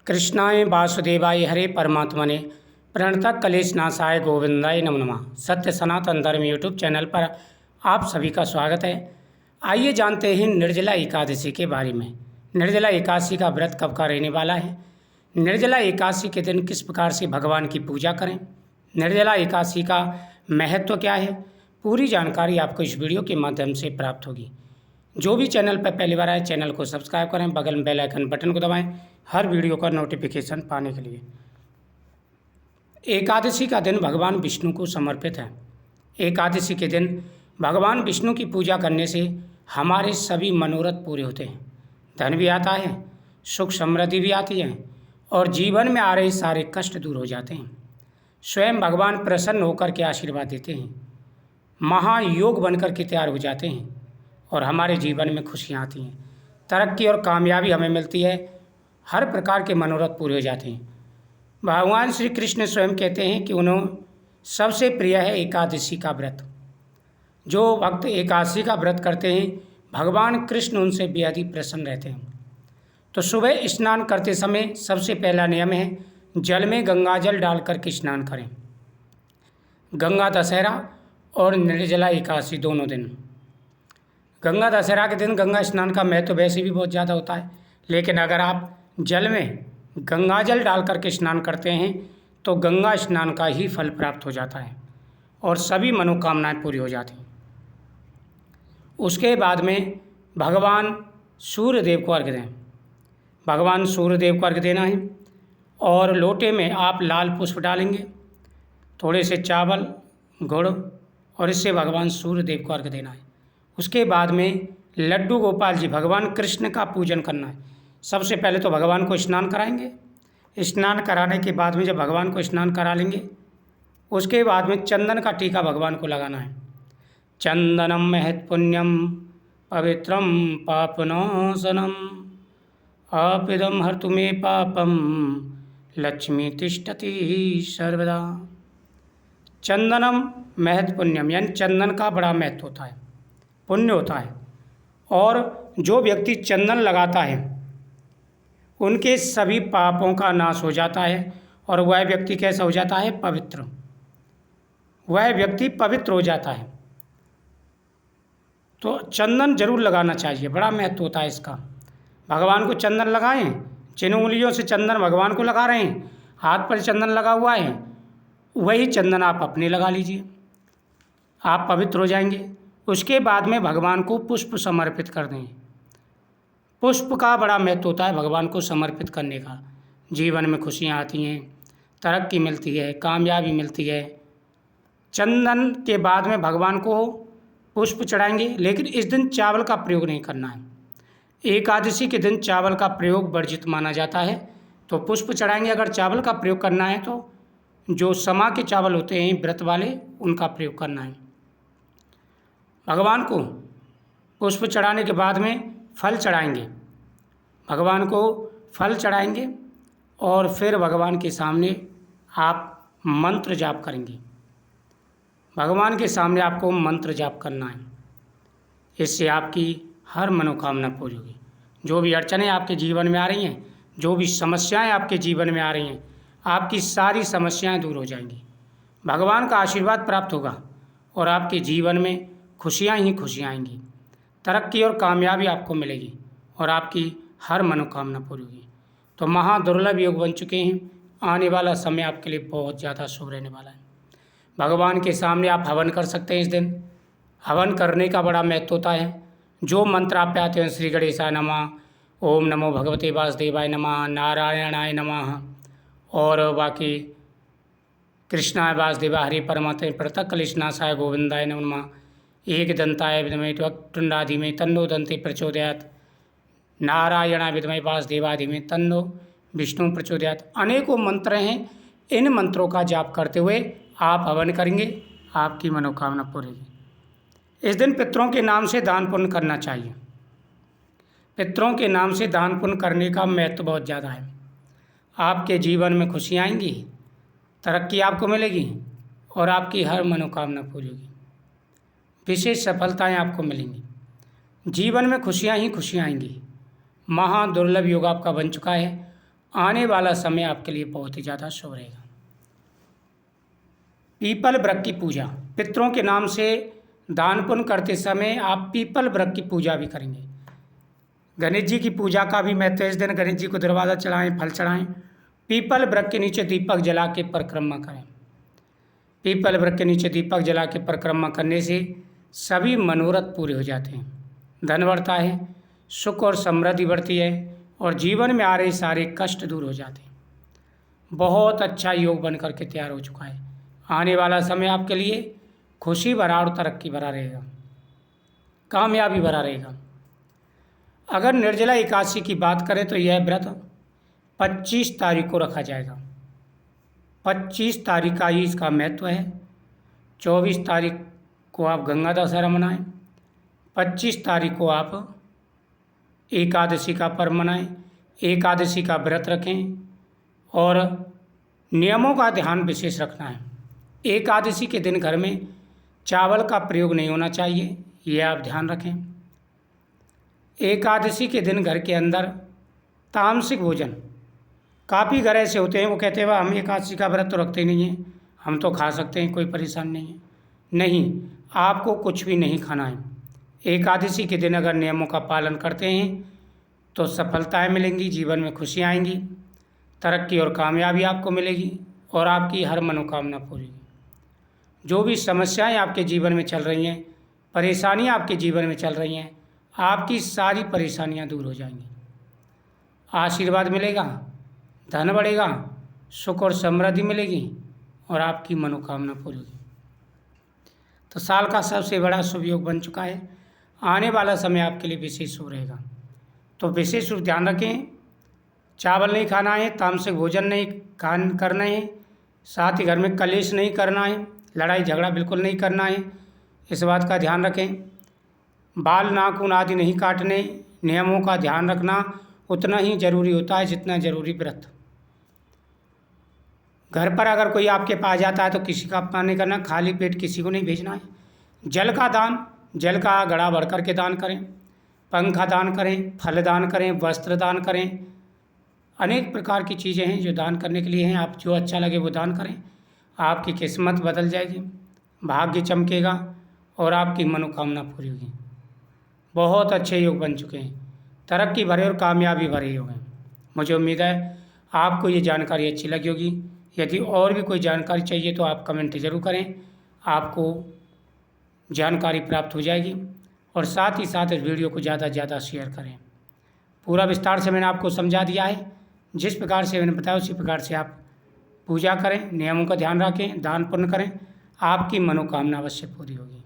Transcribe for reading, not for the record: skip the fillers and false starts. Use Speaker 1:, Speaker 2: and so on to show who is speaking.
Speaker 1: कृष्णाय वासुदेवाय हरे परमात्मने प्रणतः कलेश नाशाय गोविंदाय नमो नमः। सत्य सनातन धर्म यूट्यूब चैनल पर आप सभी का स्वागत है। आइए जानते हैं निर्जला एकादशी के बारे में। निर्जला एकादशी का व्रत कब का रहने वाला है, निर्जला एकादशी के दिन किस प्रकार से भगवान की पूजा करें, निर्जला एकादशी का महत्व क्या है, पूरी जानकारी आपको इस वीडियो के माध्यम से प्राप्त होगी। जो भी चैनल पर पहली बार आए चैनल को सब्सक्राइब करें, बगल में बेल आइकन बटन को दबाएं हर वीडियो का नोटिफिकेशन पाने के लिए। एकादशी का दिन भगवान विष्णु को समर्पित है। एकादशी के दिन भगवान विष्णु की पूजा करने से हमारे सभी मनोरथ पूरे होते हैं, धन भी आता है, सुख समृद्धि भी आती है और जीवन में आ रहे सारे कष्ट दूर हो जाते हैं। स्वयं भगवान प्रसन्न होकर के आशीर्वाद देते हैं, महायोग बनकर के तैयार हो जाते हैं और हमारे जीवन में खुशियाँ आती हैं, तरक्की और कामयाबी हमें मिलती है, हर प्रकार के मनोरथ पूरे हो जाते हैं। भगवान श्री कृष्ण स्वयं कहते हैं कि उन्हें सबसे प्रिय है एकादशी का व्रत। जो भक्त एकादशी का व्रत करते हैं भगवान कृष्ण उनसे बेहद ही प्रसन्न रहते हैं। तो सुबह स्नान करते समय सबसे पहला नियम है जल में गंगा जल डाल करके स्नान करें। गंगा दशहरा और निर्जला एकादशी दोनों दिन। गंगा दशहरा के दिन गंगा स्नान का महत्व वैसे भी बहुत ज़्यादा होता है, लेकिन अगर आप जल में गंगा जल डाल करके स्नान करते हैं तो गंगा स्नान का ही फल प्राप्त हो जाता है और सभी मनोकामनाएं पूरी हो जाती हैं। उसके बाद में भगवान सूर्य देव को अर्घ्य दें। भगवान सूर्य देव को अर्घ्य देना है और लोटे में आप लाल पुष्प डालेंगे, थोड़े से चावल गुड़ और इससे भगवान सूर्य देव को अर्घ्य देना है। उसके बाद में लड्डू गोपाल जी भगवान कृष्ण का पूजन करना है। सबसे पहले तो भगवान को स्नान कराएंगे, स्नान कराने के बाद में जब भगवान को स्नान करा लेंगे उसके बाद में चंदन का टीका भगवान को लगाना है। चंदनम महत् पुण्यम पवित्रम पापनाशनम आपिदम हर्तु मे पापम लक्ष्मी तिष्ठति सर्वदा। चंदनम महत् पुण्यम यानी चंदन का बड़ा महत्व होता है, पुण्य होता है और जो व्यक्ति चंदन लगाता है उनके सभी पापों का नाश हो जाता है और वह व्यक्ति कैसा हो जाता है, पवित्र। वह व्यक्ति पवित्र हो जाता है। तो चंदन जरूर लगाना चाहिए, बड़ा महत्व होता है इसका। भगवान को चंदन लगाएं, जिन उंगलियों से चंदन भगवान को लगा रहे हैं, हाथ पर चंदन लगा हुआ है, वही चंदन आप अपने लगा लीजिए, आप पवित्र हो जाएंगे। उसके बाद में भगवान को पुष्प समर्पित कर दें। पुष्प का बड़ा महत्व होता है भगवान को समर्पित करने का। जीवन में खुशियाँ आती हैं, तरक्की मिलती है, कामयाबी मिलती है। चंदन के बाद में भगवान को पुष्प चढ़ाएंगे, लेकिन इस दिन चावल का प्रयोग नहीं करना है। एकादशी के दिन चावल का प्रयोग वर्जित माना जाता है। तो पुष्प चढ़ाएंगे, अगर चावल का प्रयोग करना है तो जो समा के चावल होते हैं व्रत वाले उनका प्रयोग करना है। भगवान को पुष्प चढ़ाने के बाद में फल चढ़ाएंगे, भगवान को फल चढ़ाएंगे और फिर भगवान के सामने आप मंत्र जाप करेंगे। भगवान के सामने आपको मंत्र जाप करना है, इससे आपकी हर मनोकामना पूरी होगी। जो भी अड़चनें आपके जीवन में आ रही हैं, जो भी समस्याएं आपके जीवन में आ रही हैं, आपकी सारी समस्याएं दूर हो जाएंगी। भगवान का आशीर्वाद प्राप्त होगा और आपके जीवन में खुशियाँ ही खुशियाँ आएंगी, तरक्की और कामयाबी आपको मिलेगी और आपकी हर मनोकामना पूरी होगी। तो महादुर्लभ योग बन चुके हैं, आने वाला समय आपके लिए बहुत ज़्यादा शुभ रहने वाला है। भगवान के सामने आप हवन कर सकते हैं। इस दिन हवन करने का बड़ा महत्व होता है। जो मंत्र आप आते हैं, श्री गणेशाय नमः, ओम नमो भगवते वासुदेवाय नमः, नारायणाय नमः और बाकी कृष्णाय वासुदेवाय हरे परमात्मने प्रणतः कलेशनाशाय गोविंदाय नमो नमः, एक दंताय विद्महे वक्रतुंडाय धीमहि तन्नो दन्ती प्रचोदयात्, नारायणाय विद्महे वासुदेवाय धीमहि तन्नो विष्णु प्रचोदयात्। अनेकों मंत्र हैं, इन मंत्रों का जाप करते हुए आप हवन करेंगे, आपकी मनोकामना पूरी होगी। इस दिन पितरों के नाम से दान पुण्य करना चाहिए। पितरों के नाम से दान पुण्य करने का महत्व बहुत ज़्यादा है। आपके जीवन में खुशियाँ आएंगी, तरक्की आपको मिलेगी और आपकी हर मनोकामना पूरी होगी, विशेष सफलताएं आपको मिलेंगी। जीवन में खुशियाँ ही खुशियाँ आएंगी। महादुर्लभ योग आपका बन चुका है। आने वाला समय आपके लिए बहुत ही ज़्यादा शुभ रहेगा। पीपल वृक्ष की पूजा, पितरों के नाम से दान पुण्य करते समय आप पीपल वृक्ष की पूजा भी करेंगे। गणेश जी की पूजा का भी महत्व है। इस दिन गणेश जी को दरवाज़ा चढ़ाएं, फल चढ़ाएं। पीपल वृक्ष के नीचे दीपक जला के परिक्रमा करें। पीपल वृक्ष के नीचे दीपक जला के परिक्रमा करने से सभी मनोरथ पूरे हो जाते हैं, धन बढ़ता है, सुख और समृद्धि बढ़ती है और जीवन में आ रहे सारे कष्ट दूर हो जाते हैं। बहुत अच्छा योग बन करके तैयार हो चुका है। आने वाला समय आपके लिए खुशी भरा और तरक्की भरा रहेगा, कामयाबी भरा रहेगा। अगर निर्जला एकादशी की बात करें तो यह व्रत 25 तारीख को रखा जाएगा। 25 तारीख का ही इसका महत्व है। 24 तारीख को आप गंगा दशहरा मनाएं, 25 तारीख को आप एकादशी का पर्व मनाएं, एकादशी का व्रत रखें और नियमों का ध्यान विशेष रखना है। एकादशी के दिन घर में चावल का प्रयोग नहीं होना चाहिए, ये आप ध्यान रखें। एकादशी के दिन घर के अंदर तामसिक भोजन, काफ़ी घर ऐसे होते हैं वो कहते हैं हम एकादशी का व्रत तो रखते नहीं हैं, हम तो खा सकते हैं, कोई परेशानी नहीं है। नहीं, आपको कुछ भी नहीं खाना है। एकादशी के दिन अगर नियमों का पालन करते हैं तो सफलताएं मिलेंगी, जीवन में खुशियाँ आएंगी, तरक्की और कामयाबी आपको मिलेगी और आपकी हर मनोकामना पूरी होगी। जो भी समस्याएं आपके जीवन में चल रही हैं, परेशानियां आपके जीवन में चल रही हैं, आपकी सारी परेशानियां दूर हो जाएंगी। आशीर्वाद मिलेगा, धन बढ़ेगा, सुख और समृद्धि मिलेगी और आपकी मनोकामना पूरी होगी। तो साल का सबसे बड़ा शुभ योग बन चुका है। आने वाला समय आपके लिए विशेष शुभ रहेगा, तो विशेष रूप ध्यान रखें। चावल नहीं खाना है, तामसिक भोजन नहीं करना है, साथ ही घर में कलेश नहीं करना है, लड़ाई झगड़ा बिल्कुल नहीं करना है, इस बात का ध्यान रखें। बाल नाखून आदि नहीं काटने, नियमों का ध्यान रखना उतना ही जरूरी होता है जितना जरूरी व्रत। घर पर अगर कोई आपके पास जाता है तो किसी का अपमान नहीं करना, खाली पेट किसी को नहीं भेजना है। जल का दान, जल का घड़ा भर करके दान करें, पंखा दान करें, फल दान करें, वस्त्र दान करें। अनेक प्रकार की चीज़ें हैं जो दान करने के लिए हैं। आप जो अच्छा लगे वो दान करें, आपकी किस्मत बदल जाएगी, भाग्य चमकेगा और आपकी मनोकामना पूरी होगी। बहुत अच्छे योग बन चुके हैं, तरक्की भरे और कामयाबी भरे योग हैं। मुझे उम्मीद है आपको ये जानकारी अच्छी लगी होगी। यदि और भी कोई जानकारी चाहिए तो आप कमेंट ज़रूर करें, आपको जानकारी प्राप्त हो जाएगी। और साथ ही साथ इस वीडियो को ज़्यादा से ज़्यादा शेयर करें। पूरा विस्तार से मैंने आपको समझा दिया है, जिस प्रकार से मैंने बताया उसी प्रकार से आप पूजा करें, नियमों का ध्यान रखें, दान पुण्य करें, आपकी मनोकामना अवश्य पूरी होगी।